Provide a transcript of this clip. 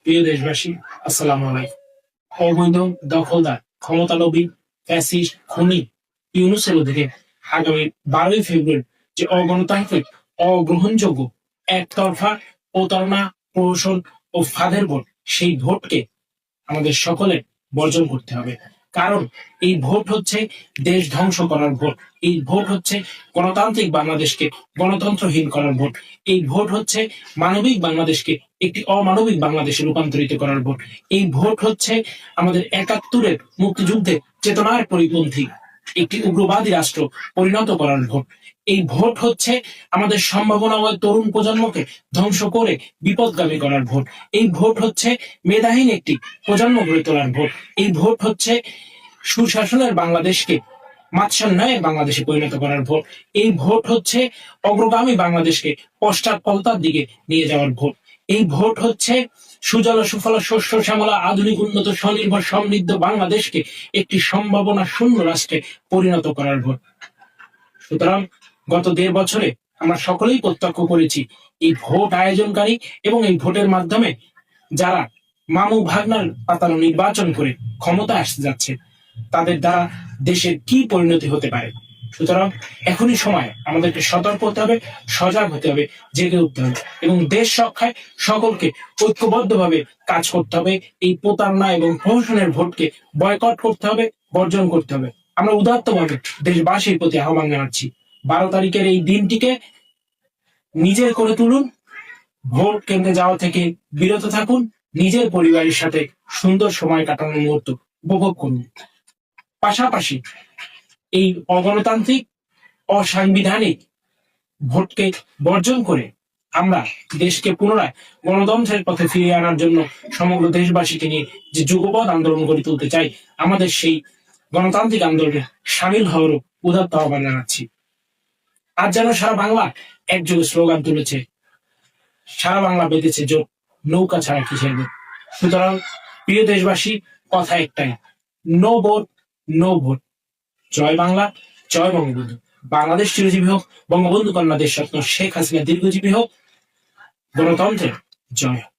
প্রিয় দেশবাসী, আসসালামু আলাইকুম। অবৈধ দখলদার ক্ষমতালোভী ফ্যাসিস্ট খুনি ইউনূসের অধীনে আগামী 12ই ফেব্রুয়ারি যে অগণতান্ত্রিক অগ্রহণযোগ্য একতরফা প্রতারণা প্রহসন ও ফাঁদের ভোট, সেই ভোটকে আমাদের সকলের বর্জন করতে হবে। কারণ এই ভোট হচ্ছে দেশ ধ্বংস করার ভোট। এই ভোট হচ্ছে গণতান্ত্রিক বাংলাদেশকে গণতন্ত্রহীন করার ভোট। এই ভোট হচ্ছে মানবিক বাংলাদেশকে একটি অমানবিক বাংলাদেশে রূপান্তরিত করার ভোট। এই ভোট হচ্ছে আমাদের 71-এর মুক্তিযুদ্ধের চেতনার পরিপন্থী একটি উগ্রবাদী রাষ্ট্র পরিণত করার ভোট। এই ভোট হচ্ছে আমাদের সম্ভাবনাময় তরুণ প্রজন্মকে ধ্বংস করে বিপদগামী করার ভোট। এই ভোট হচ্ছে মেধাহীন একটি প্রজন্ম গড়ে তোলার ভোট। এই ভোট হচ্ছে সুশাসনের বাংলাদেশকে মাৎসন্যায়ের বাংলাদেশে পরিণত করার ভোট। এই ভোট হচ্ছে অগ্রগামী বাংলাদেশকে পশ্চাৎপলতার দিকে নিয়ে যাওয়ার ভোট। এই ভোট হচ্ছে সুজলা সুফলা শস্য শ্যামলা আধুনিক উন্নত স্বনির্ভর সমৃদ্ধ বাংলাদেশকে একটি সম্ভাবনা শূন্য রাষ্ট্রে পরিণত করার ভোট। সুতরাং গত 1.5 বছরে আমরা সকলেই প্রত্যক্ষ করেছি এই ভোট আয়োজনকারী এবং এই ভোটের মাধ্যমে যারা মামু ভাগনার পাতানো নির্বাচন করে ক্ষমতা আসতে যাচ্ছে, তাদের দ্বারা দেশের কি পরিণতি হতে পারে। সুতরাং এখনই সময় আমাদেরকে সতর্ক হতে হবে, সজাগ হতে হবে, জেগে উঠতে হবে এবং দেশ রক্ষায় সকলকে ঐক্যবদ্ধভাবে কাজ করতে হবে। এই প্রতারণা এবং প্রহসনের ভোটকে বয়কট করতে হবে, বর্জন করতে হবে। আমরা উদাত্তভাবে দেশবাসীর প্রতি আহ্বান জানাচ্ছি, 12 তারিখের এই দিনটিকে নিজের করে তুলুন, ভোট কেন্দ্রে যাওয়া থেকে বিরত থাকুন, নিজের পরিবারের সাথে সুন্দর সময় কাটানোর মুহূর্ত উপভোগ করুন। পাশাপাশি এই অগণতান্ত্রিক অসাংবিধানিক ভোটকে বর্জন করে আমরা দেশকে পুনরায় গণতন্ত্রের পথে ফিরিয়ে আনার জন্য সমগ্র দেশবাসীকে নিয়ে যে যুগপৎ আন্দোলন গড়ে তুলতে চাই, আমাদের সেই গণতান্ত্রিক আন্দোলনে সামিল হওয়ারও উদাত্ত আহ্বান জানাচ্ছি। আজ যেন সারা বাংলা একযোগে স্লোগান তুলেছে, সারা বাংলা বেঁধেছে জোট, নৌকা ছাড়া কিসের ভোট। সুতরাং প্রিয় দেশবাসী, কথা একটাই, নো ভোট, নো ভোট। জয় বাংলা, জয় বঙ্গবন্ধু। বাংলাদেশ চিরজীবী হোক, বঙ্গবন্ধু কন্যা দেশরত্ন শেখ হাসিনা দীর্ঘজীবী হোক, গণতন্ত্রের জয় হোক।